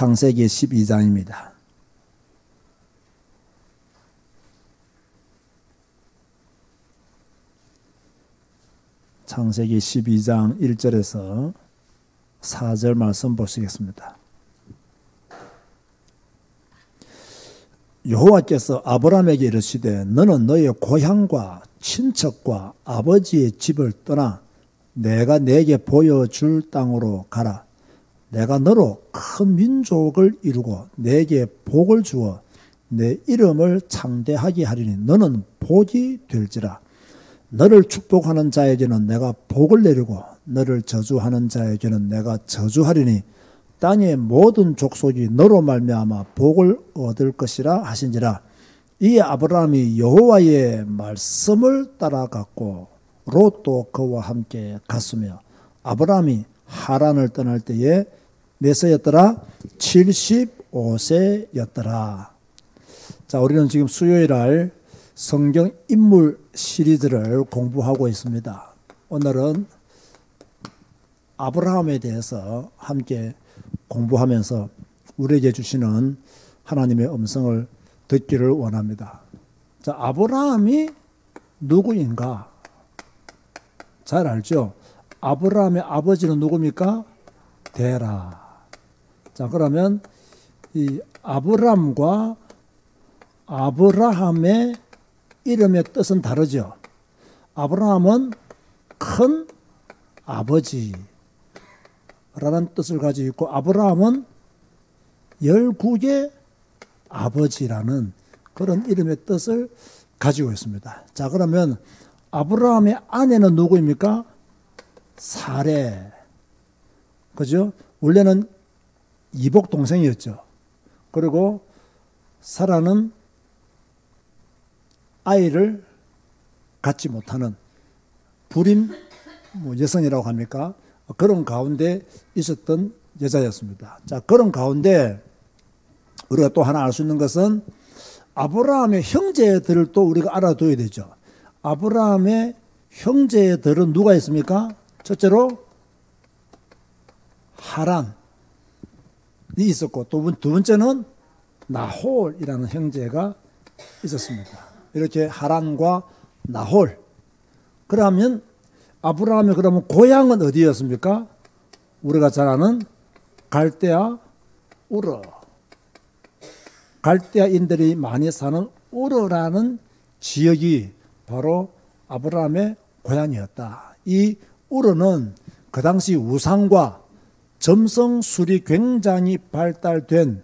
창세기 12장입니다. 창세기 12장 1절에서 4절 말씀 보시겠습니다. 여호와께서 아브라함에게 이르시되 너는 너의 고향과 친척과 아버지의 집을 떠나 내가 내게 보여줄 땅으로 가라. 내가 너로 큰 민족을 이루고 내게 복을 주어 내 이름을 창대하게 하리니 너는 복이 될지라. 너를 축복하는 자에게는 내가 복을 내리고 너를 저주하는 자에게는 내가 저주하리니 땅의 모든 족속이 너로 말미암아 복을 얻을 것이라 하신지라. 이에 아브라함이 여호와의 말씀을 따라갔고 롯도 그와 함께 갔으며 아브라함이 하란을 떠날 때에 몇 세였더라? 75세였더라. 자, 우리는 지금 수요일날 성경 인물 시리즈를 공부하고 있습니다. 오늘은 아브라함에 대해서 함께 공부하면서 우리에게 주시는 하나님의 음성을 듣기를 원합니다. 자, 아브라함이 누구인가? 잘 알죠? 아브라함의 아버지는 누굽니까? 데라. 자, 그러면 이 아브람과 아브라함의 이름의 뜻은 다르죠. 아브라함은 큰 아버지라는 뜻을 가지고 있고 아브라함은 열국의 아버지라는 그런 이름의 뜻을 가지고 있습니다. 자, 그러면 아브라함의 아내는 누구입니까? 사레. 그죠? 원래는 이복 동생이었죠. 그리고 사라는 아이를 갖지 못하는 불임 여성이라고 합니까? 그런 가운데 있었던 여자였습니다. 자, 그런 가운데 우리가 또 하나 알 수 있는 것은 아브라함의 형제들을 또 우리가 알아둬야 되죠. 아브라함의 형제들은 누가 있습니까? 첫째로 하란이 있었고 두 번째는 나홀이라는 형제가 있었습니다. 이렇게 하란과 나홀. 그러면 아브라함의 그러면 고향은 어디였습니까? 우리가 잘 아는 갈대아 우르. 갈대아인들이 많이 사는 우르라는 지역이 바로 아브라함의 고향이었다. 이 우르는 그 당시 우상과 점성술이 굉장히 발달된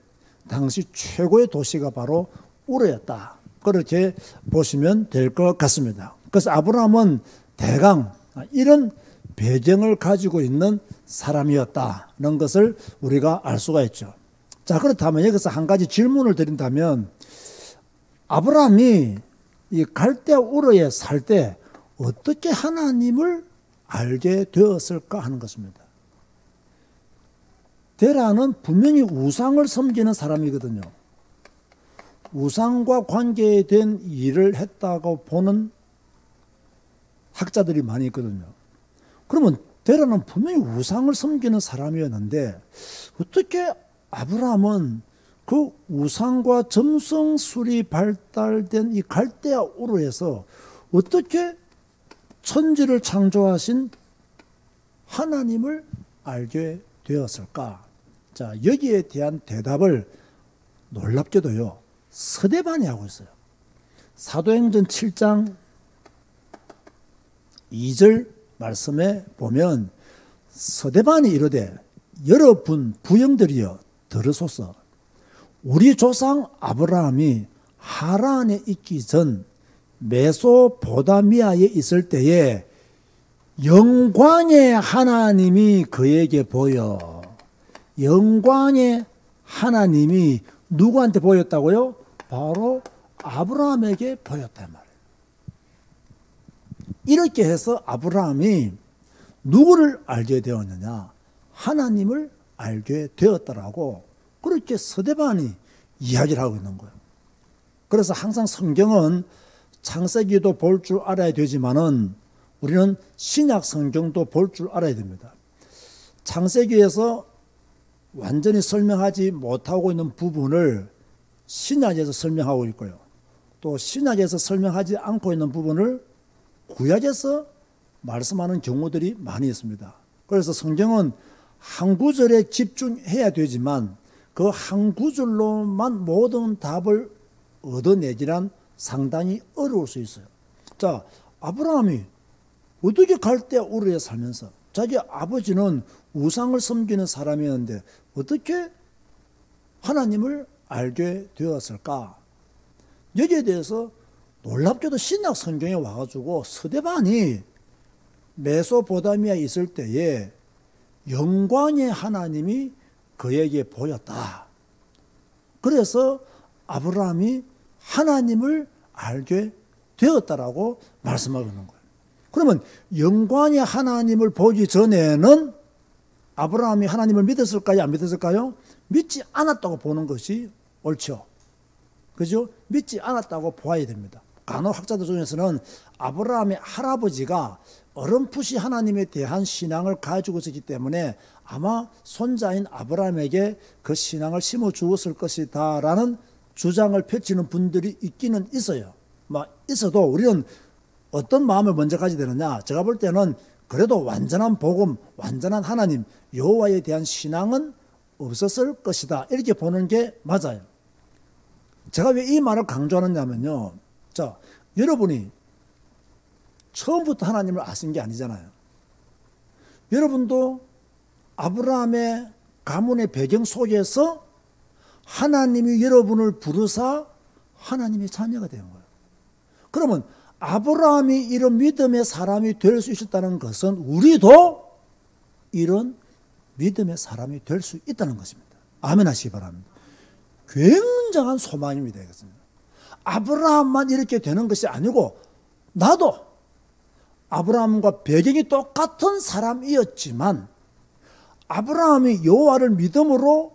당시 최고의 도시가 바로 우르였다. 그렇게 보시면 될 것 같습니다. 그래서 아브라함은 대강 이런 배경을 가지고 있는 사람이었다는 것을 우리가 알 수가 있죠. 자, 그렇다면 여기서 한 가지 질문을 드린다면 아브라함이 이 갈대아 우르에 살 때 어떻게 하나님을 알게 되었을까 하는 것입니다. 데라는 분명히 우상을 섬기는 사람이거든요. 우상과 관계된 일을 했다고 보는 학자들이 많이 있거든요. 그러면 데라는 분명히 우상을 섬기는 사람이었는데 어떻게 아브라함은 그 우상과 점성술이 발달된 이 갈대아 우르에서 어떻게 천지를 창조하신 하나님을 알게 되었을까? 자, 여기에 대한 대답을 놀랍게도요, 서대반이 하고 있어요. 사도행전 7장 2절 말씀에 보면 서대반이 이르되 여러분 부형들이여 들으소서. 우리 조상 아브라함이 하란에 있기 전 메소포다미아에 있을 때에 영광의 하나님이 그에게 보여. 영광의 하나님이 누구한테 보였다고요? 바로 아브라함에게 보였단 말이에요. 이렇게 해서 아브라함이 누구를 알게 되었느냐? 하나님을 알게 되었더라고. 그렇게 서대반이 이야기를 하고 있는 거예요. 그래서 항상 성경은 창세기도 볼 줄 알아야 되지만은 우리는 신약 성경도 볼 줄 알아야 됩니다. 창세기에서 완전히 설명하지 못하고 있는 부분을 신약에서 설명하고 있고요. 또 신약에서 설명하지 않고 있는 부분을 구약에서 말씀하는 경우들이 많이 있습니다. 그래서 성경은 한 구절에 집중해야 되지만 그 한 구절로만 모든 답을 얻어내기란 상당히 어려울 수 있어요. 자, 아브라함이 어떻게 갈대 우르에 살면서 자기 아버지는 우상을 섬기는 사람이었는데 어떻게 하나님을 알게 되었을까? 여기에 대해서 놀랍게도 신약 성경에 와가지고 스데반이 메소포타미아에 있을 때에 영광의 하나님이 그에게 보였다. 그래서 아브라함이 하나님을 알게 되었다라고 말씀하고 있는 거예요. 그러면 영광의 하나님을 보기 전에는 아브라함이 하나님을 믿었을까요? 안 믿었을까요? 믿지 않았다고 보는 것이 옳죠. 그죠? 믿지 않았다고 보아야 됩니다. 간혹 학자들 중에서는 아브라함의 할아버지가 어렴풋이 하나님에 대한 신앙을 가지고 있었기 때문에 아마 손자인 아브라함에게 그 신앙을 심어 주었을 것이다 라는 주장을 펼치는 분들이 있기는 있어요. 있어도 우리는 어떤 마음을 먼저 가지게 되느냐, 제가 볼 때는 그래도 완전한 복음, 완전한 하나님 여호와에 대한 신앙은 없었을 것이다 이렇게 보는 게 맞아요. 제가 왜 이 말을 강조하느냐면요, 자, 여러분이 처음부터 하나님을 아신 게 아니잖아요. 여러분도 아브라함의 가문의 배경 속에서 하나님이 여러분을 부르사 하나님의 자녀가 된 거예요. 그러면 아브라함이 이런 믿음의 사람이 될 수 있었다는 것은 우리도 이런 믿음의 사람이 될 수 있다는 것입니다. 아멘 하시기 바랍니다. 굉장한 소망입니다. 이것은. 아브라함만 이렇게 되는 것이 아니고 나도 아브라함과 배경이 똑같은 사람이었지만 아브라함이 여호와를 믿음으로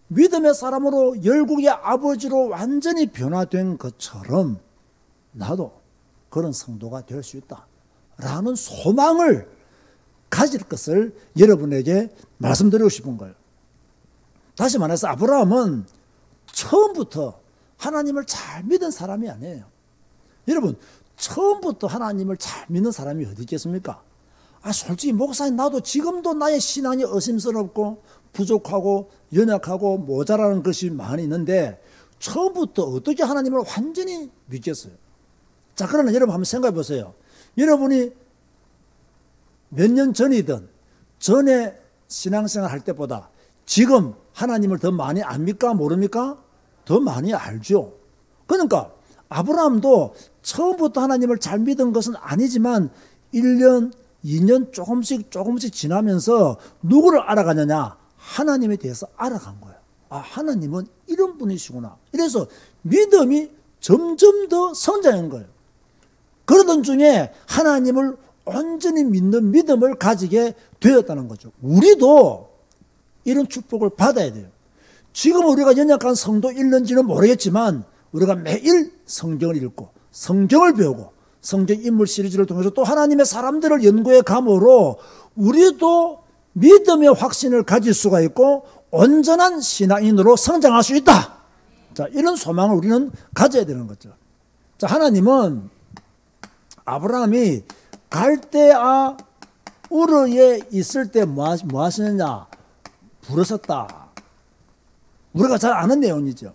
믿음의 사람으로 열국의 아버지로 완전히 변화된 것처럼 나도 그런 성도가 될 수 있다라는 소망을 가질 것을 여러분에게 말씀드리고 싶은 거예요. 다시 말해서 아브라함은 처음부터 하나님을 잘 믿은 사람이 아니에요. 여러분, 처음부터 하나님을 잘 믿는 사람이 어디 있겠습니까? 솔직히 목사님, 나도 지금도 나의 신앙이 의심스럽고 부족하고 연약하고 모자라는 것이 많이 있는데 처음부터 어떻게 하나님을 완전히 믿겠어요? 자, 그러나 여러분 한번 생각해 보세요. 여러분이 몇 년 전이든 전에 신앙생활 할 때보다 지금 하나님을 더 많이 압니까? 모릅니까? 더 많이 알죠. 그러니까 아브라함도 처음부터 하나님을 잘 믿은 것은 아니지만 1년, 2년 조금씩 지나면서 누구를 알아가느냐? 하나님에 대해서 알아간 거예요. 하나님은 이런 분이시구나. 이래서 믿음이 점점 더 성장한 거예요. 그러던 중에 하나님을 온전히 믿는 믿음을 가지게 되었다는 거죠. 우리도 이런 축복을 받아야 돼요. 지금 우리가 연약한 성도 있는지는 모르겠지만 우리가 매일 성경을 읽고 성경을 배우고 성경 인물 시리즈를 통해서 또 하나님의 사람들을 연구해 감으로 우리도 믿음의 확신을 가질 수가 있고 온전한 신앙인으로 성장할 수 있다. 자, 이런 소망을 우리는 가져야 되는 거죠. 자, 하나님은 아브라함이 갈대아 우르에 있을 때 뭐 하시느냐? 부르셨다. 우리가 잘 아는 내용이죠.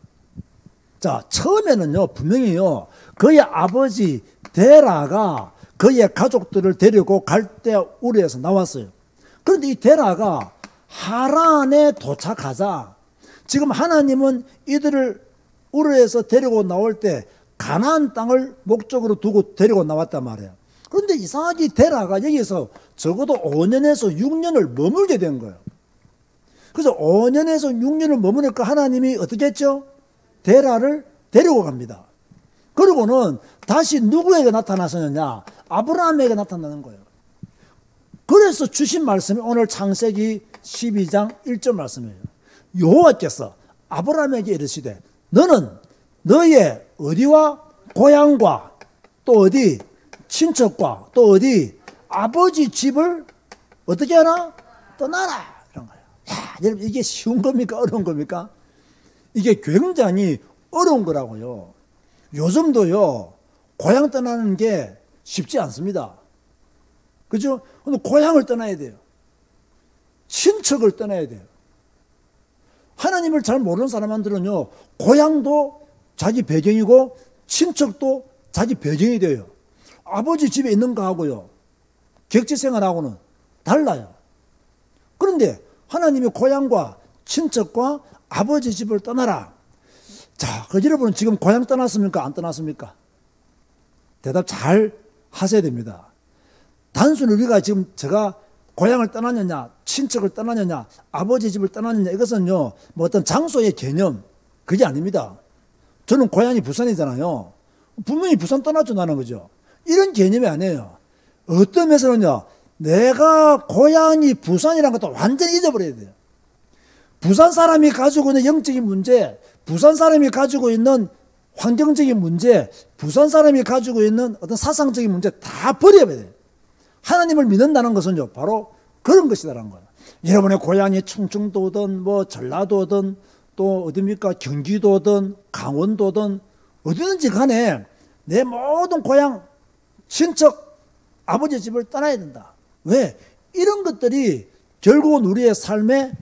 자, 처음에는요, 분명히요, 그의 아버지 데라가 그의 가족들을 데리고 갈대아 우르에서 나왔어요. 그런데 이 데라가 하란에 도착하자 지금 하나님은 이들을 우르에서 데리고 나올 때 가나안 땅을 목적으로 두고 데리고 나왔단 말이에요. 그런데 이상하게 데라가 여기서 적어도 5년에서 6년을 머물게 된 거예요. 그래서 5년에서 6년을 머무니까 하나님이 어떻게 했죠? 데라를 데리고 갑니다. 그리고는 다시 누구에게 나타나셨느냐? 아브라함에게 나타나는 거예요. 그래서 주신 말씀이 오늘 창세기 12장 1절 말씀이에요. 여호와께서 아브라함에게 이르시되 너는 너의 어디와 고향과 또 어디 친척과 또 어디 아버지 집을 어떻게 하나? 떠나라. 이런 거예요. 야, 여러분 이게 쉬운 겁니까? 어려운 겁니까? 이게 굉장히 어려운 거라고요. 요즘도요, 고향 떠나는 게 쉽지 않습니다. 그죠? 근데 고향을 떠나야 돼요. 친척을 떠나야 돼요. 하나님을 잘 모르는 사람들은요, 고향도 자기 배경이고 친척도 자기 배경이 돼요. 아버지 집에 있는 거하고요, 객지 생활하고는 달라요. 그런데 하나님의 고향과 친척과 아버지 집을 떠나라. 자, 그 여러분은 지금 고향 떠났습니까? 안 떠났습니까? 대답 잘 하셔야 됩니다. 단순히 우리가 지금 제가 고향을 떠났느냐, 친척을 떠났느냐, 아버지 집을 떠났느냐, 이것은요, 뭐 어떤 장소의 개념, 그게 아닙니다. 저는 고향이 부산이잖아요. 분명히 부산 떠났죠, 나는. 그죠? 이런 개념이 아니에요. 어떤 면에서는요, 내가 고향이 부산이라는 것도 완전히 잊어버려야 돼요. 부산 사람이 가지고 있는 영적인 문제, 부산 사람이 가지고 있는 환경적인 문제, 부산 사람이 가지고 있는 어떤 사상적인 문제 다 버려야 돼요. 하나님을 믿는다는 것은요, 바로 그런 것이다라는 거예요. 여러분의 고향이 충청도든, 뭐 전라도든, 또 어디입니까? 경기도든, 강원도든, 어디든지 간에 내 모든 고향, 친척, 아버지 집을 떠나야 된다. 왜? 이런 것들이 결국은 우리의 삶의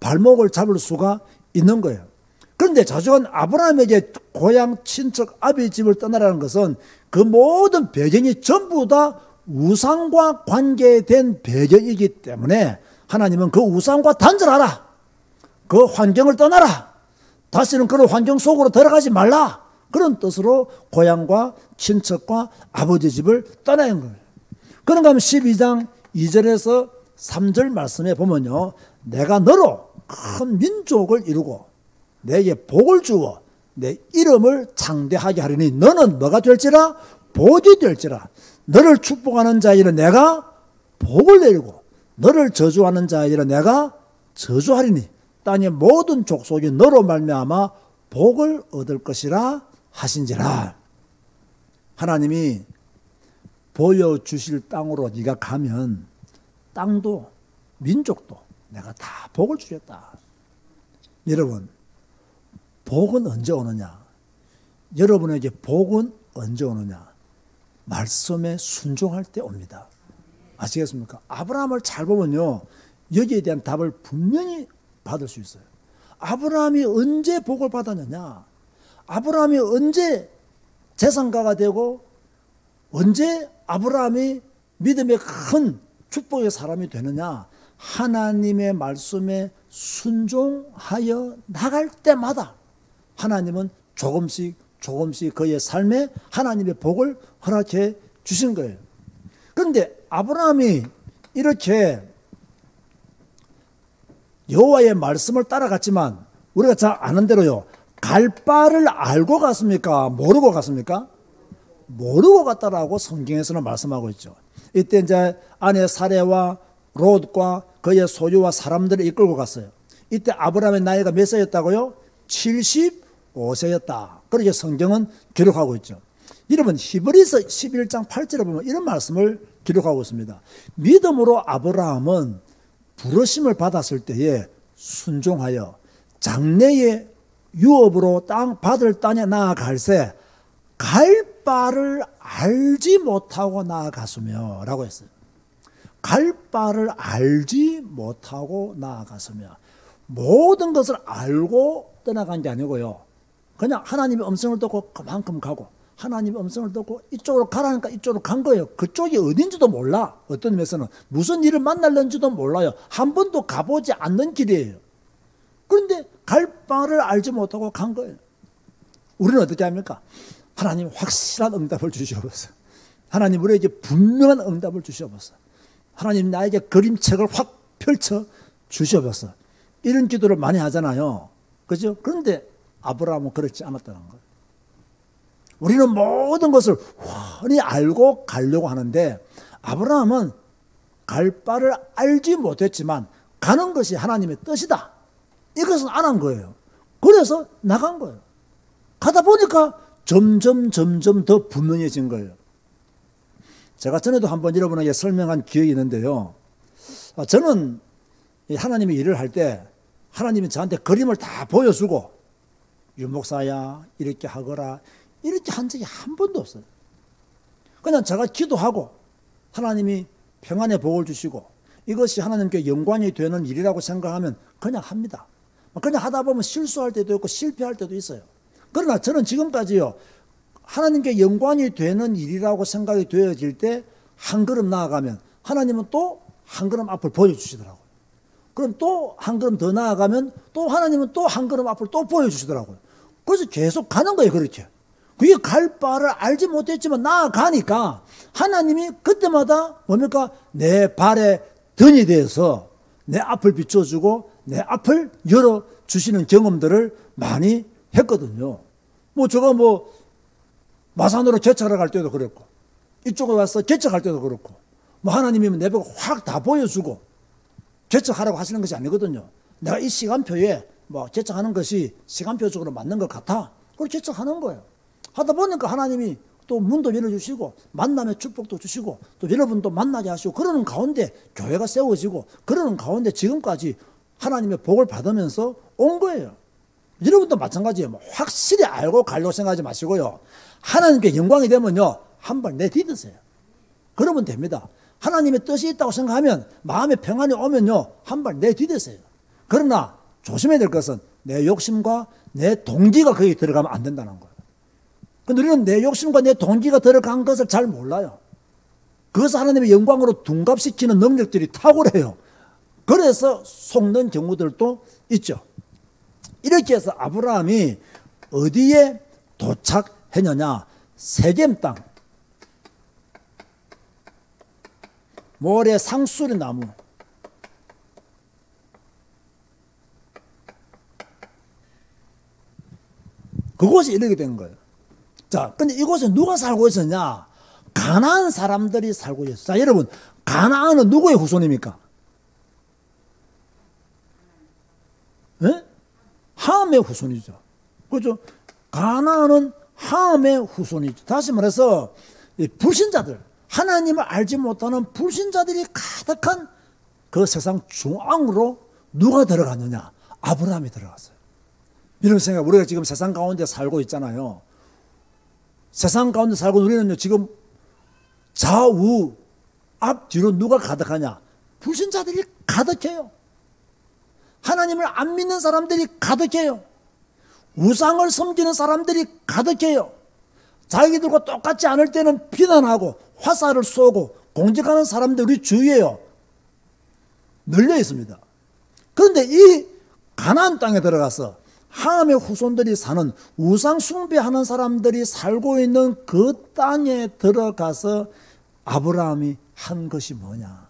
발목을 잡을 수가 있는 거예요. 그런데 자주한 아브라함에게 고향, 친척, 아버지 집을 떠나라는 것은 그 모든 배경이 전부 다 우상과 관계된 배경이기 때문에 하나님은 그 우상과 단절하라. 그 환경을 떠나라. 다시는 그런 환경 속으로 들어가지 말라. 그런 뜻으로 고향과 친척과 아버지 집을 떠나는 거예요. 그런가 하면 12장 2절에서 3절 말씀에 보면요, 내가 너로 큰 민족을 이루고 내게 복을 주어 내 이름을 창대하게 하리니 너는 뭐가 될지라? 복이 될지라. 너를 축복하는 자에게는 내가 복을 내리고 너를 저주하는 자에게는 내가 저주하리니 땅의 모든 족속이 너로 말미암아 복을 얻을 것이라 하신지라. 하나님이 보여주실 땅으로 네가 가면 땅도 민족도 내가 다 복을 주겠다. 여러분, 복은 언제 오느냐? 여러분에게 복은 언제 오느냐? 말씀에 순종할 때 옵니다. 아시겠습니까? 아브라함을 잘 보면요, 여기에 대한 답을 분명히 받을 수 있어요. 아브라함이 언제 복을 받았느냐? 아브라함이 언제 재산가가 되고 언제 아브라함이 믿음의 큰 축복의 사람이 되느냐? 하나님의 말씀에 순종하여 나갈 때마다 하나님은 조금씩 그의 삶에 하나님의 복을 허락해 주신 거예요. 그런데 아브라함이 이렇게 여호와의 말씀을 따라갔지만 우리가 잘 아는 대로요, 갈 바를 알고 갔습니까? 모르고 갔습니까? 모르고 갔다라고 성경에서는 말씀하고 있죠. 이때 이제 아내 사레와 롯과 그의 소유와 사람들을 이끌고 갔어요. 이때 아브라함의 나이가 몇 세였다고요? 75세였다. 그렇게 성경은 기록하고 있죠. 여러분, 히브리서 11장 8절에 보면 이런 말씀을 기록하고 있습니다. 믿음으로 아브라함은 부르심을 받았을 때에 순종하여 장래의 유업으로 받을 땅에 나아갈새 갈 바를 알지 못하고 나아갔으며 라고 했어요. 갈 바를 알지 못하고 나아갔으며, 모든 것을 알고 떠나간 게 아니고요, 그냥 하나님의 음성을 듣고 그만큼 가고 하나님의 음성을 듣고 이쪽으로 가라니까 이쪽으로 간 거예요. 그쪽이 어딘지도 몰라. 어떤 면에서는 무슨 일을 만날는지도 몰라요. 한 번도 가보지 않는 길이에요. 그런데 갈 바를 알지 못하고 간 거예요. 우리는 어떻게 합니까? 하나님 확실한 응답을 주시옵소서. 하나님 우리에게 분명한 응답을 주시옵소서. 하나님 나에게 그림책을 확 펼쳐 주시옵소서. 이런 기도를 많이 하잖아요. 그죠? 그런데 아브라함은 그렇지 않았다는 거예요. 우리는 모든 것을 훤히 알고 가려고 하는데 아브라함은 갈 바를 알지 못했지만 가는 것이 하나님의 뜻이다. 이것은 안 한 거예요. 그래서 나간 거예요. 가다 보니까 점점 더 분명해진 거예요. 제가 전에도 한번 여러분에게 설명한 기억이 있는데요. 저는 하나님의 일을 할 때 하나님이 저한테 그림을 다 보여주고 유목사야 이렇게 하거라 이렇게 한 적이 한 번도 없어요. 그냥 제가 기도하고 하나님이 평안의 복을 주시고 이것이 하나님께 영광이 되는 일이라고 생각하면 그냥 합니다. 그냥 하다 보면 실수할 때도 있고 실패할 때도 있어요. 그러나 저는 지금까지요, 하나님께 영광이 되는 일이라고 생각이 되어질 때 한 걸음 나아가면 하나님은 또 한 걸음 앞을 보여주시더라고요. 그럼 또 한 걸음 더 나아가면 또 하나님은 또 한 걸음 앞을 또 보여주시더라고요. 그래서 계속 가는 거예요, 그렇게. 그게 갈 바를 알지 못했지만 나아가니까 하나님이 그때마다 뭡니까? 내 발에 등이 되어서 내 앞을 비춰주고 내 앞을 열어주시는 경험들을 많이 했거든요. 제가 마산으로 개척하러 갈 때도 그랬고, 이쪽에 와서 개척할 때도 그렇고, 하나님이면 내 벽을 확 다 보여주고, 개척하라고 하시는 것이 아니거든요. 내가 이 시간표에 개척하는 것이 시간표적으로 맞는 것 같아. 그걸 개척하는 거예요. 하다 보니까 하나님이 또 문도 열어주시고, 만남의 축복도 주시고, 또 여러분도 만나게 하시고, 그러는 가운데 교회가 세워지고, 그러는 가운데 지금까지 하나님의 복을 받으면서 온 거예요. 여러분도 마찬가지예요. 확실히 알고 가려고 생각하지 마시고요. 하나님께 영광이 되면요, 한 발 내디드세요. 그러면 됩니다. 하나님의 뜻이 있다고 생각하면 마음의 평안이 오면요, 한 발 내디드세요. 그러나 조심해야 될 것은 내 욕심과 내 동기가 거기 들어가면 안 된다는 거예요. 근데 우리는 내 욕심과 내 동기가 들어간 것을 잘 몰라요. 그것을 하나님의 영광으로 둔갑시키는 능력들이 탁월해요. 그래서 속는 경우들도 있죠. 이렇게 해서 아브라함이 어디에 도착했느냐? 세겜 땅, 모래 상수리 나무, 그곳에 이르게 된 거예요. 자, 근데 이곳에 누가 살고 있었냐? 가나안 사람들이 살고 있었어요. 자, 여러분, 가나안은 누구의 후손입니까? 네? 함의 후손이죠. 그렇죠? 가나안은 함의 후손이죠. 다시 말해서 불신자들, 하나님을 알지 못하는 불신자들이 가득한 그 세상 중앙으로 누가 들어갔느냐? 아브라함이 들어갔어요. 이런 생각, 우리가 지금 세상 가운데 살고 있잖아요. 세상 가운데 살고 우리는 지금 좌우, 앞, 뒤로 누가 가득하냐? 불신자들이 가득해요. 하나님을 안 믿는 사람들이 가득해요. 우상을 섬기는 사람들이 가득해요. 자기들과 똑같지 않을 때는 비난하고 화살을 쏘고 공격하는 사람들이 주위에요. 널려 있습니다. 그런데 이 가나안 땅에 들어가서 함의 후손들이 사는 우상 숭배하는 사람들이 살고 있는 그 땅에 들어가서 아브라함이 한 것이 뭐냐?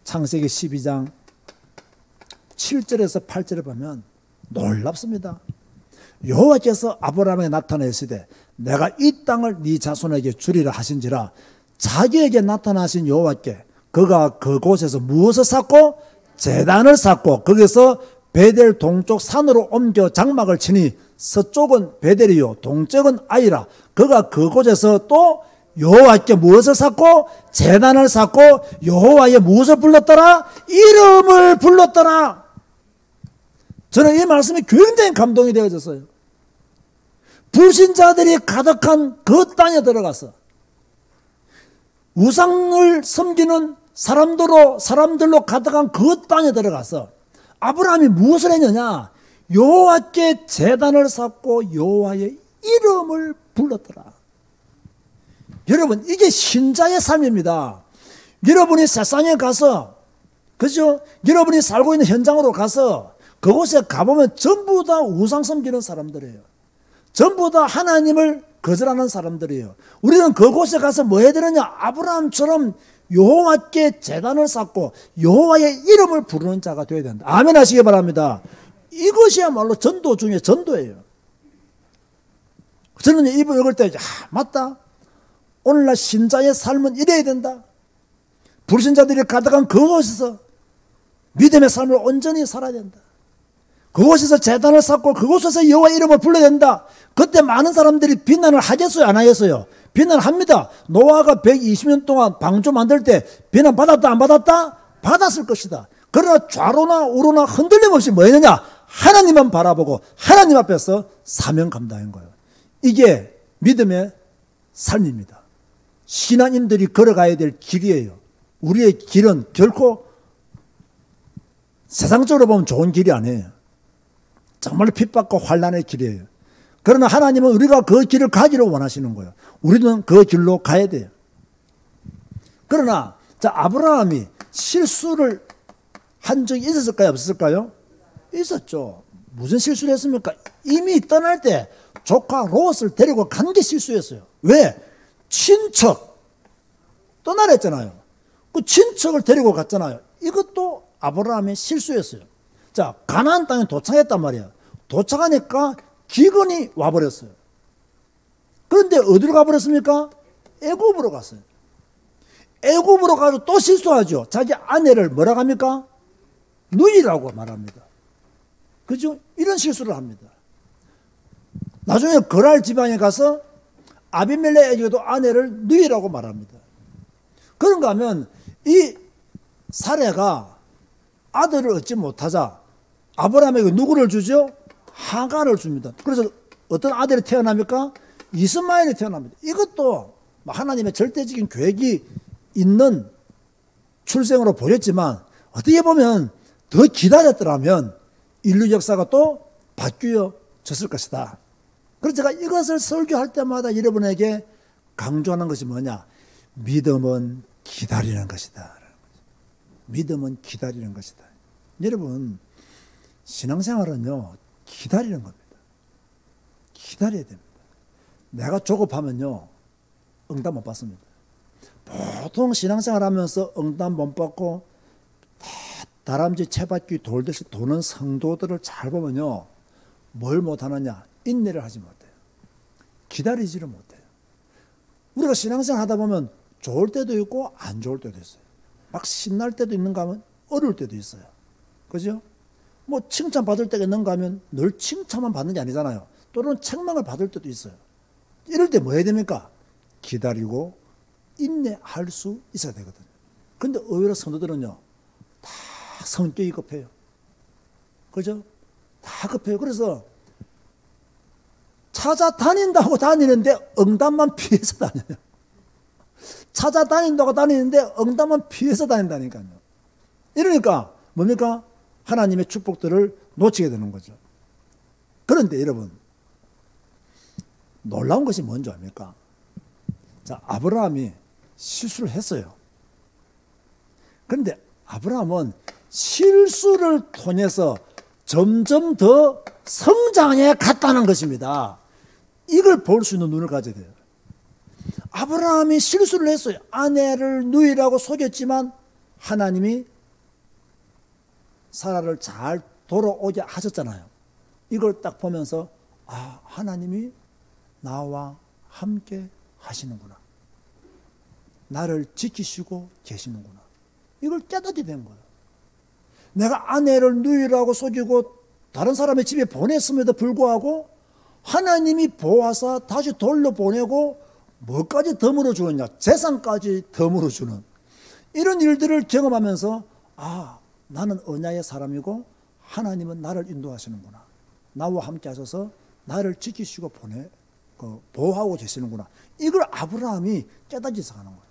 창세기 12장 7절에서 8절에 보면 놀랍습니다. 여호와께서 아브라함에게 나타내시되 내가 이 땅을 네 자손에게 주리라 하신지라. 자기에게 나타나신 여호와께 그가 그곳에서 무엇을 쌓고 제단을 쌓고 거기서 베델 동쪽 산으로 옮겨 장막을 치니 서쪽은 베델이요 동쪽은 아이라. 그가 그곳에서 또 여호와께 무엇을 쌓고 제단을 쌓고 여호와의 무엇을 불렀더라? 이름을 불렀더라. 저는 이 말씀이 굉장히 감동이 되어졌어요. 불신자들이 가득한 그 땅에 들어가서 우상을 섬기는 사람들로 가득한 그 땅에 들어가서 아브라함이 무엇을 했느냐? 여호와께 제단을 쌓고 여호와의 이름을 불렀더라. 여러분, 이게 신자의 삶입니다. 여러분이 세상에 가서, 그죠? 여러분이 살고 있는 현장으로 가서 그곳에 가보면 전부 다 우상 섬기는 사람들이에요. 전부 다 하나님을 거절하는 사람들이에요. 우리는 그곳에 가서 뭐 해야 되느냐? 아브라함처럼 여호와께 제단을 쌓고 여호와의 이름을 부르는 자가 되어야 된다. 아멘 하시기 바랍니다. 이것이야말로 전도 중에 전도예요. 저는 이분 읽을 때 맞다. 오늘날 신자의 삶은 이래야 된다. 불신자들이 가득한 그곳에서 믿음의 삶을 온전히 살아야 된다. 그곳에서 제단을 쌓고 그곳에서 여호와 이름을 불러야 된다. 그때 많은 사람들이 비난을 하겠어요? 안 하겠어요? 비난합니다. 노아가 120년 동안 방주 만들 때 비난 받았다 안 받았다? 받았을 것이다. 그러나 좌로나 우로나 흔들림 없이 뭐 했느냐? 하나님만 바라보고 하나님 앞에서 사명 감당한 거예요. 이게 믿음의 삶입니다. 신앙인들이 걸어가야 될 길이에요. 우리의 길은 결코 세상적으로 보면 좋은 길이 아니에요. 정말 핍박과 환난의 길이에요. 그러나 하나님은 우리가 그 길을 가기를 원하시는 거예요. 우리는 그 길로 가야 돼요. 그러나 자, 아브라함이 실수를 한 적이 있었을까요? 없었을까요? 있었죠. 무슨 실수를 했습니까? 이미 떠날 때 조카 롯을 데리고 간 게 실수였어요. 왜? 친척 떠나랬잖아요. 그 친척을 데리고 갔잖아요. 이것도 아브라함의 실수였어요. 자, 가나안 땅에 도착했단 말이에요. 도착하니까 기근이 와버렸어요. 그런데 어디로 가버렸습니까? 애굽으로 갔어요. 애굽으로 가서 또 실수하죠. 자기 아내를 뭐라고 합니까? 누이라고 말합니다. 그죠? 이런 실수를 합니다. 나중에 거랄 지방에 가서 아비멜렉에게도 아내를 누이라고 말합니다. 그런가 하면 이 사레가 아들을 얻지 못하자 아브라함에게 누구를 주죠? 하가를 줍니다. 그래서 어떤 아들이 태어납니까? 이스마엘이 태어납니다. 이것도 하나님의 절대적인 계획이 있는 출생으로 보였지만 어떻게 보면 더 기다렸더라면 인류 역사가 또 바뀌어졌을 것이다. 그래서 제가 이것을 설교할 때마다 여러분에게 강조하는 것이 뭐냐? 믿음은 기다리는 것이다. 믿음은 기다리는 것이다. 여러분, 신앙생활은요, 기다리는 겁니다. 기다려야 됩니다. 내가 조급하면요, 응답 못 받습니다. 보통 신앙생활 하면서 응답 못 받고 다람쥐 채바퀴 돌듯이 도는 성도들을 잘 보면요, 뭘 못하느냐? 인내를 하지 못해요. 기다리지를 못해요. 우리가 신앙생활 하다 보면 좋을 때도 있고 안 좋을 때도 있어요. 막 신날 때도 있는가 하면 어려울 때도 있어요. 그죠? 뭐 칭찬받을 때가 있는가 하면 늘 칭찬만 받는 게 아니잖아요. 또는 책망을 받을 때도 있어요. 이럴 때 뭐 해야 됩니까? 기다리고 인내할 수 있어야 되거든요. 그런데 의외로 성도들은요, 다 성격이 급해요. 그죠? 다 급해요. 그래서 찾아다닌다고 다니는데 응답만 피해서 다녀요. 찾아다닌다고 다니는데 응답만 피해서 다닌다니까요. 이러니까 뭡니까? 하나님의 축복들을 놓치게 되는 거죠. 그런데 여러분, 놀라운 것이 뭔지 압니까? 자, 아브라함이 실수를 했어요. 그런데 아브라함은 실수를 통해서 점점 더 성장해 갔다는 것입니다. 이걸 볼 수 있는 눈을 가져야 돼요. 아브라함이 실수를 했어요. 아내를 누이라고 속였지만 하나님이 사라를 잘 돌아오게 하셨잖아요. 이걸 딱 보면서 아, 하나님이 나와 함께 하시는구나. 나를 지키시고 계시는구나. 이걸 깨닫게 된 거예요. 내가 아내를 누이라고 속이고 다른 사람의 집에 보냈음에도 불구하고 하나님이 보아서 다시 돌려보내고 뭐까지 덤으로 주느냐? 재산까지 덤으로 주는 이런 일들을 경험하면서 아, 나는 언약의 사람이고 하나님은 나를 인도하시는구나. 나와 함께 하셔서 나를 지키시고 보호하고 계시는구나. 이걸 아브라함이 깨닫기 시작하는 거예요.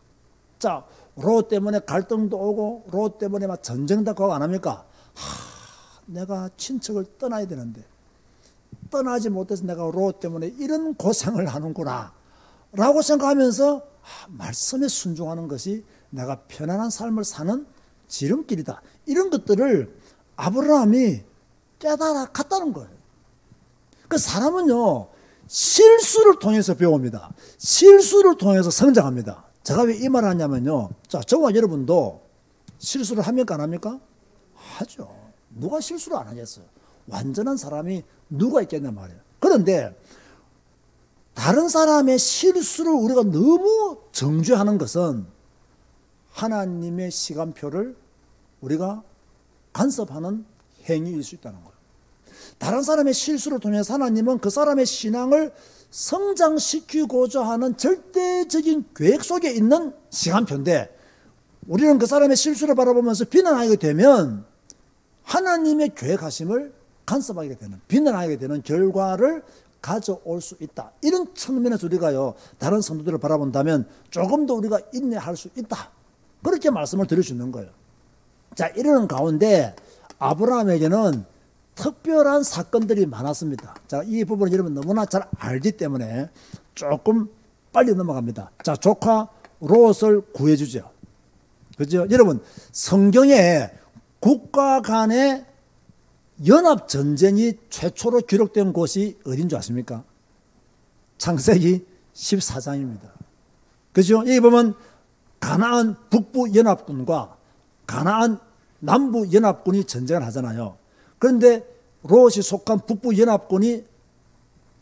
자, 롯 때문에 갈등도 오고 롯 때문에 막 전쟁도 가고 안 합니까? 내가 친척을 떠나야 되는데 떠나지 못해서 내가 롯 때문에 이런 고생을 하는구나 라고 생각하면서 말씀에 순종하는 것이 내가 편안한 삶을 사는 지름길이다. 이런 것들을 아브라함이 깨달아 갔다는 거예요. 그 사람은요, 실수를 통해서 배웁니다. 실수를 통해서 성장합니다. 제가 왜 이 말을 하냐면요, 자, 저와 여러분도 실수를 합니까 안 합니까? 하죠. 누가 실수를 안 하겠어요? 완전한 사람이 누가 있겠냐 말이에요. 그런데 다른 사람의 실수를 우리가 너무 정죄하는 것은 하나님의 시간표를 우리가 간섭하는 행위일 수 있다는 거예요. 다른 사람의 실수를 통해서 하나님은 그 사람의 신앙을 성장시키고자 하는 절대적인 계획 속에 있는 시간표인데 우리는 그 사람의 실수를 바라보면서 비난하게 되면 하나님의 계획하심을 간섭하게 되는, 비난하게 되는 결과를 가져올 수 있다. 이런 측면에서 우리가요, 다른 성도들을 바라본다면 조금 더 우리가 인내할 수 있다. 그렇게 말씀을 드릴 수 있는 거예요. 자, 이러는 가운데 아브라함에게는 특별한 사건들이 많았습니다. 자, 이 부분은 여러분 너무나 잘 알기 때문에 조금 빨리 넘어갑니다. 자, 조카 롯을 구해주죠. 그죠? 여러분, 성경에 국가 간의 연합전쟁이 최초로 기록된 곳이 어딘 줄 아십니까? 창세기 14장입니다. 그죠? 여기 보면 가나안 북부 연합군과 가나안 남부 연합군이 전쟁을 하잖아요. 그런데 롯이 속한 북부 연합군이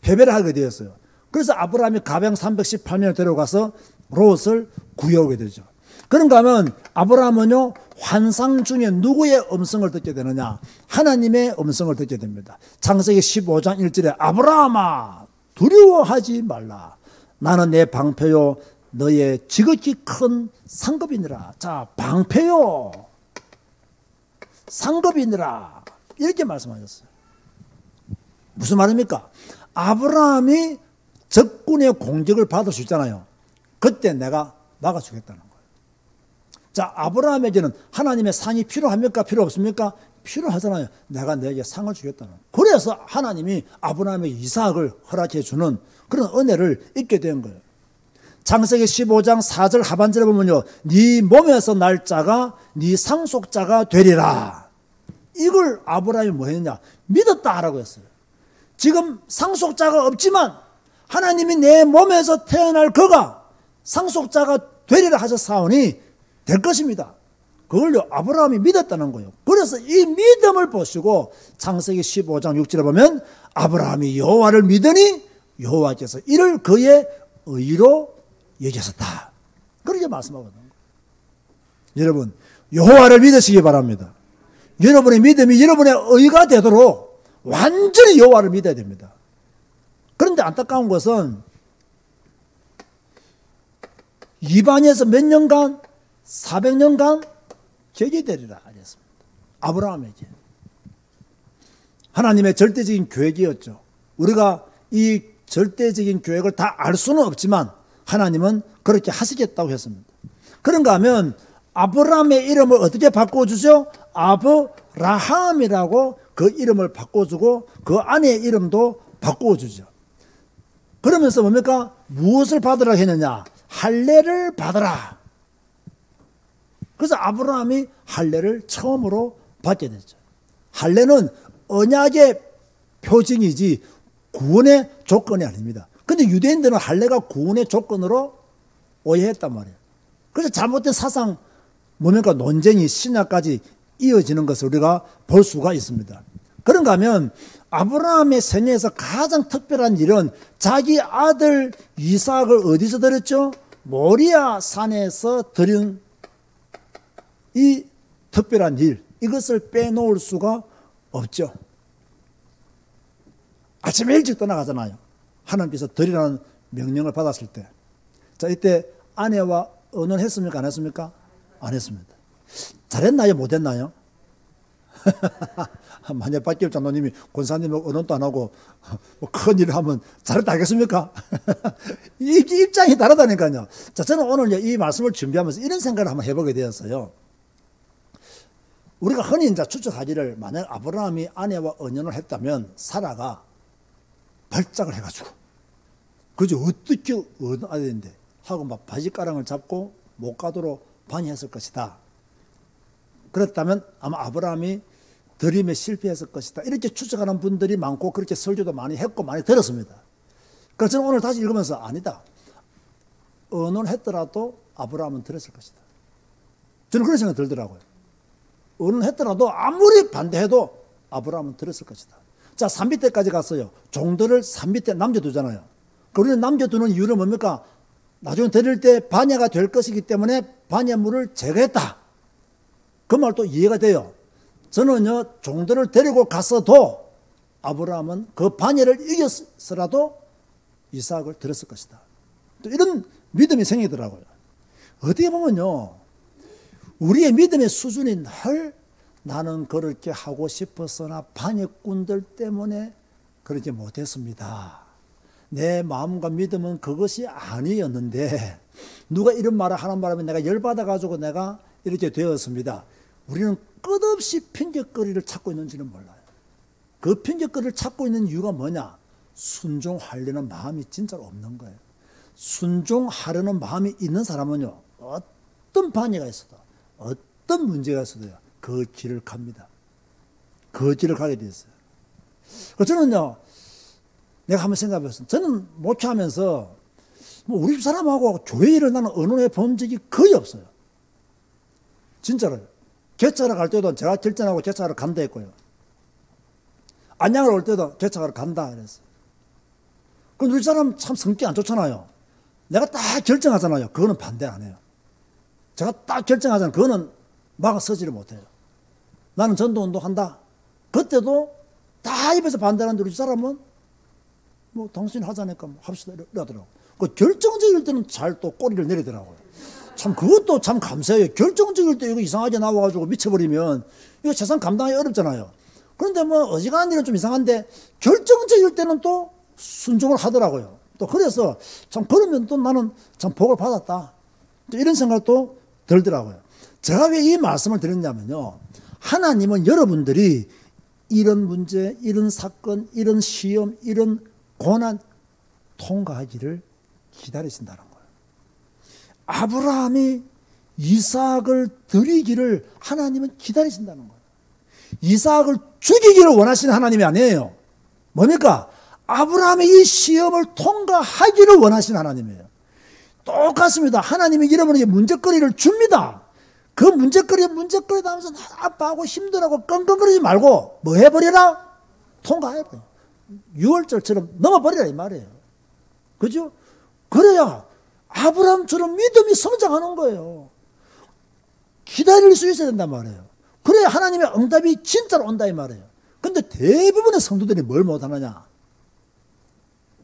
패배를 하게 되었어요. 그래서 아브라함이 가병 318명을 데려가서 롯을 구해오게 되죠. 그런가 하면 아브라함은요, 환상 중에 누구의 음성을 듣게 되느냐? 하나님의 음성을 듣게 됩니다. 창세기 15장 1절에 아브라함아 두려워하지 말라. 나는 내 방패요 너의 지극히 큰 상급이니라. 자, 방패요 상급이니라. 이렇게 말씀하셨어요. 무슨 말입니까? 아브라함이 적군의 공격을 받을 수 있잖아요. 그때 내가 막아주겠다는 거예요. 자, 아브라함에게는 하나님의 상이 필요합니까? 필요 없습니까? 필요하잖아요. 내가 너에게 상을 주겠다는. 그래서 하나님이 아브라함의 이삭을 허락해 주는 그런 은혜를 입게 된 거예요. 창세기 15장 4절 하반절에 보면요, 네 몸에서 날 자가 네 상속자가 되리라. 이걸 아브라함이 뭐 했냐? 믿었다라고 했어요. 지금 상속자가 없지만 하나님이 내 몸에서 태어날 그가 상속자가 되리라 하셨사오니 될 것입니다. 그걸요, 아브라함이 믿었다는 거예요. 그래서 이 믿음을 보시고 창세기 15장 6절에 보면 아브라함이 여호와를 믿으니 여호와께서 이를 그의 의로 여기셨다. 그렇게 말씀하거든요. 여러분, 여호와를 믿으시기 바랍니다. 여러분의 믿음이 여러분의 의가 되도록 완전히 여호와를 믿어야 됩니다. 그런데 안타까운 것은 이방에서 몇 년간 400년간 계기되리라 하셨습니다. 아브라함에게. 하나님의 절대적인 계획이었죠. 우리가 이 절대적인 계획을 다 알 수는 없지만 하나님은 그렇게 하시겠다고 했습니다. 그런가 하면 아브라함의 이름을 어떻게 바꿔주죠? 아브라함이라고 그 이름을 바꿔주고 그 아내의 이름도 바꿔주죠. 그러면서 뭡니까? 무엇을 받으라 했느냐? 할례를 받으라. 그래서 아브라함이 할례를 처음으로 받게 됐죠. 할례는 언약의 표징이지 구원의 조건이 아닙니다. 근데 유대인들은 할례가 구원의 조건으로 오해했단 말이에요. 그래서 잘못된 사상, 뭡니까? 논쟁이 신약까지 이어지는 것을 우리가 볼 수가 있습니다. 그런가 하면 아브라함의 생애에서 가장 특별한 일은 자기 아들 이삭을 어디서 드렸죠? 모리아 산에서 드린 이 특별한 일, 이것을 빼놓을 수가 없죠. 아침에 일찍 떠나가잖아요. 하나님께서 드리라는 명령을 받았을 때. 자, 이때 아내와 의논했습니까? 안 했습니까? 안 했습니다. 잘했나요? 못했나요? 만약 박기엽 장로님이 권사님하고 의논도 안 하고 뭐 큰 일을 하면 잘했다 하겠습니까? 입장이 다르다니까요. 자, 저는 오늘 이 말씀을 준비하면서 이런 생각을 한번 해보게 되었어요. 우리가 흔히 이제 추측하기를 만약 아브라함이 아내와 언연을 했다면 사라가 발작을 해가지고 그저 어떻게 얻어야 되는데 하고 막 바지가랑을 잡고 못 가도록 방해했을 것이다. 그렇다면 아마 아브라함이 드림에 실패했을 것이다. 이렇게 추측하는 분들이 많고 그렇게 설교도 많이 했고 많이 들었습니다. 그래서 저는 오늘 다시 읽으면서 아니다. 언론했더라도 아브라함은 들었을 것이다. 저는 그런 생각이 들더라고요. 언론했더라도 아무리 반대해도 아브라함은 들었을 것이다. 자, 산비때까지 갔어요. 종들을 산비때 남겨두잖아요. 우리는 남겨두는 이유는 뭡니까? 나중에 드릴 때 반야가 될 것이기 때문에 반야물을 제거했다. 그 말도 이해가 돼요. 저는요, 종들을 데리고 갔어도 아브라함은 그 반야를 이겼으라도 이삭을 들었을 것이다. 또 이런 믿음이 생기더라고요. 어떻게 보면요, 우리의 믿음의 수준이 늘 나는 그렇게 하고 싶었으나 반역꾼들 때문에 그렇게 못했습니다. 내 마음과 믿음은 그것이 아니었는데 누가 이런 말을 하는 바람에 내가 열받아가지고 내가 이렇게 되었습니다. 우리는 끝없이 핑계거리를 찾고 있는지는 몰라요. 그 핑계거리를 찾고 있는 이유가 뭐냐? 순종하려는 마음이 진짜로 없는 거예요. 순종하려는 마음이 있는 사람은요, 어떤 반의가 있어도 어떤 문제가 있어도요, 그 길을 갑니다. 그 길을 가게 됐어요. 저는요, 내가 한번 생각해봤어요. 저는 목회하면서 뭐 우리 집 사람하고 교회 일을 나는 어느 해 본 적이 거의 없어요. 진짜로요. 개차하러 갈 때도 제가 결정하고 개차하러 간다 했고요. 안양을 올 때도 개차하러 간다 그랬어요. 그럼 우리 사람 참 성격이 안 좋잖아요. 내가 딱 결정하잖아요. 그거는 반대 안 해요. 제가 딱 결정하잖아요. 그거는 막아 서지를 못해요. 나는 전도운동 한다. 그때도 다 입에서 반대하는데 우리 사람은 뭐 당신 하자니까 뭐 합시다 이러더라고요. 그 결정적일 때는 잘 또 꼬리를 내리더라고요. 참 그것도 참 감사해요. 결정적일 때 이거 이상하게 나와가지고 미쳐버리면 이거 세상 감당하기 어렵잖아요. 그런데 뭐 어지간한 일은 좀 이상한데 결정적일 때는 또 순종을 하더라고요. 또 그래서 참 그러면 또 나는 참 복을 받았다. 이런 생각도 들더라고요. 제가 왜 이 말씀을 드렸냐면요. 하나님은 여러분들이 이런 문제, 이런 사건, 이런 시험, 이런 고난 통과하기를 기다리신다는 거예요. 아브라함이 이삭을 드리기를 하나님은 기다리신다는 거예요. 이삭을 죽이기를 원하시는 하나님이 아니에요. 뭡니까? 아브라함의 이 시험을 통과하기를 원하시는 하나님이에요. 똑같습니다. 하나님이 여러분에게 문제거리를 줍니다. 그 문제거리다 하면서 아파하고 힘들어하고 끙끙거리지 말고 뭐 해버려라? 통과해버려. 6월절처럼 넘어버리라 이 말이에요. 그죠? 그래야 아브라함처럼 믿음이 성장하는 거예요. 기다릴 수 있어야 된단 말이에요. 그래야 하나님의 응답이 진짜로 온다 이 말이에요. 근데 대부분의 성도들이 뭘 못하느냐?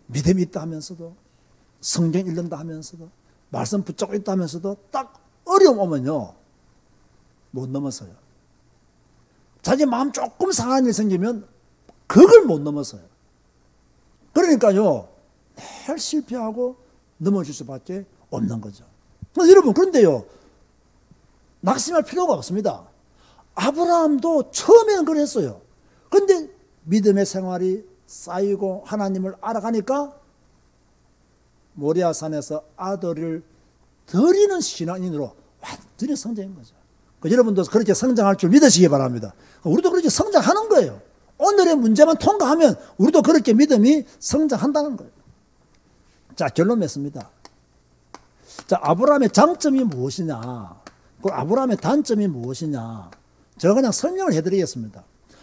믿음이 있다 하면서도 성경 읽는다 하면서도 말씀 붙잡고 있다 하면서도 딱 어려움 오면요 못 넘어서요. 자기 마음 조금 상한 일 생기면 그걸 못 넘어서요. 그러니까요 늘 실패하고 넘어질 수밖에 없는 거죠. 여러분 그런데요 낙심할 필요가 없습니다. 아브라함도 처음에는 그랬어요. 그런데 믿음의 생활이 쌓이고 하나님을 알아가니까 모리아산에서 아들을 드리는 신앙인으로 완전히 성장한 거죠. 여러분도 그렇게 성장할 줄 믿으시기 바랍니다. 우리도 그렇게 성장하는 거예요. 오늘의 문제만 통과하면 우리도 그렇게 믿음이 성장한다는 거예요. 자, 결론 맺습니다. 자, 아브라함의 장점이 무엇이냐? 그 아브라함의 단점이 무엇이냐? 제가 그냥 설명을 해드리겠습니다.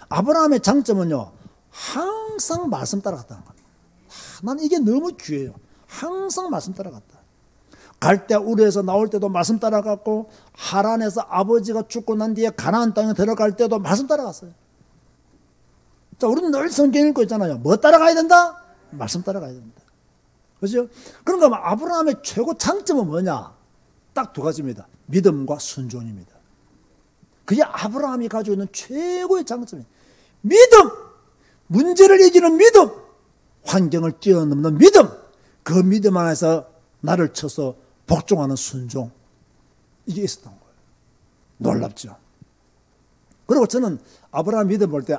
아브라함의 장점은요, 항상 말씀 따라갔다는 겁니다. 나는 이게 너무 귀해요. 항상 말씀 따라갔다. 갈대 우르에서 나올 때도 말씀 따라갔고, 하란에서 아버지가 죽고 난 뒤에 가나안 땅에 들어갈 때도 말씀 따라갔어요. 자, 우리는 늘 성경 읽고 있잖아요. 뭐 따라가야 된다? 말씀 따라가야 된다. 그죠? 그러니까 아브라함의 최고 장점은 뭐냐? 딱 두 가지입니다. 믿음과 순종입니다. 그게 아브라함이 가지고 있는 최고의 장점이에요. 믿음! 문제를 이기는 믿음! 환경을 뛰어넘는 믿음! 그 믿음 안에서 나를 쳐서 복종하는 순종. 이게 있었던 거예요. 놀랍죠? 그리고 저는 아브라함 믿음 볼 때,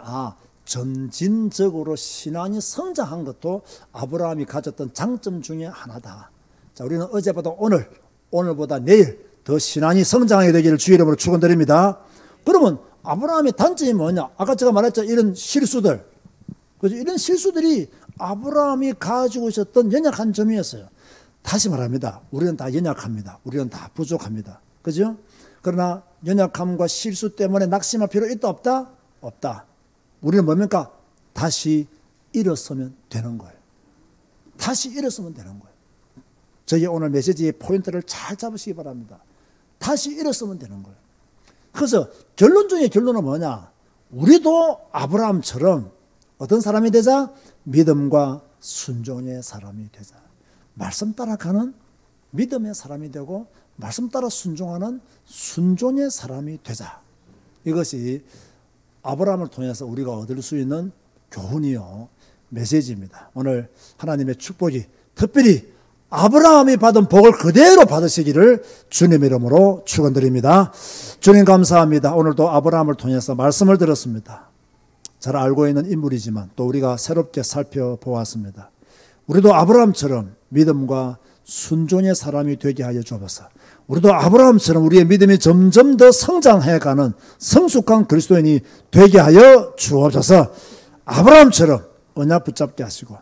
점진적으로 신앙이 성장한 것도 아브라함이 가졌던 장점 중에 하나다. 자, 우리는 어제보다 오늘, 오늘보다 내일 더 신앙이 성장하게 되기를 주의 이름으로 축원드립니다. 그러면 아브라함의 단점이 뭐냐? 아까 제가 말했죠. 이런 실수들. 그죠? 이런 실수들이 아브라함이 가지고 있었던 연약한 점이었어요. 다시 말합니다. 우리는 다 연약합니다. 우리는 다 부족합니다. 그죠? 그러나 연약함과 실수 때문에 낙심할 필요 있다 없다? 없다. 우리는 뭡니까? 다시 일어서면 되는 거예요. 다시 일어서면 되는 거예요. 저희 오늘 메시지의 포인트를 잘 잡으시기 바랍니다. 다시 일어서면 되는 거예요. 그래서 결론 중에 결론은 뭐냐? 우리도 아브라함처럼 어떤 사람이 되자? 믿음과 순종의 사람이 되자. 말씀 따라가는 믿음의 사람이 되고 말씀 따라 순종하는 순종의 사람이 되자. 이것이 아브라함을 통해서 우리가 얻을 수 있는 교훈이요, 메시지입니다. 오늘 하나님의 축복이 특별히 아브라함이 받은 복을 그대로 받으시기를 주님의 이름으로 축원드립니다. 주님 감사합니다. 오늘도 아브라함을 통해서 말씀을 들었습니다. 잘 알고 있는 인물이지만 또 우리가 새롭게 살펴보았습니다. 우리도 아브라함처럼 믿음과 순종의 사람이 되게 하여 주옵소서. 우리도 아브라함처럼 우리의 믿음이 점점 더 성장해가는 성숙한 그리스도인이 되게 하여 주옵소서. 아브라함처럼 언약 붙잡게 하시고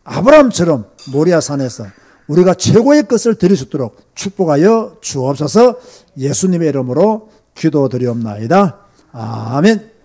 아브라함처럼 모리아산에서 우리가 최고의 것을 드릴 수 있도록 축복하여 주옵소서. 예수님의 이름으로 기도드리옵나이다. 아멘.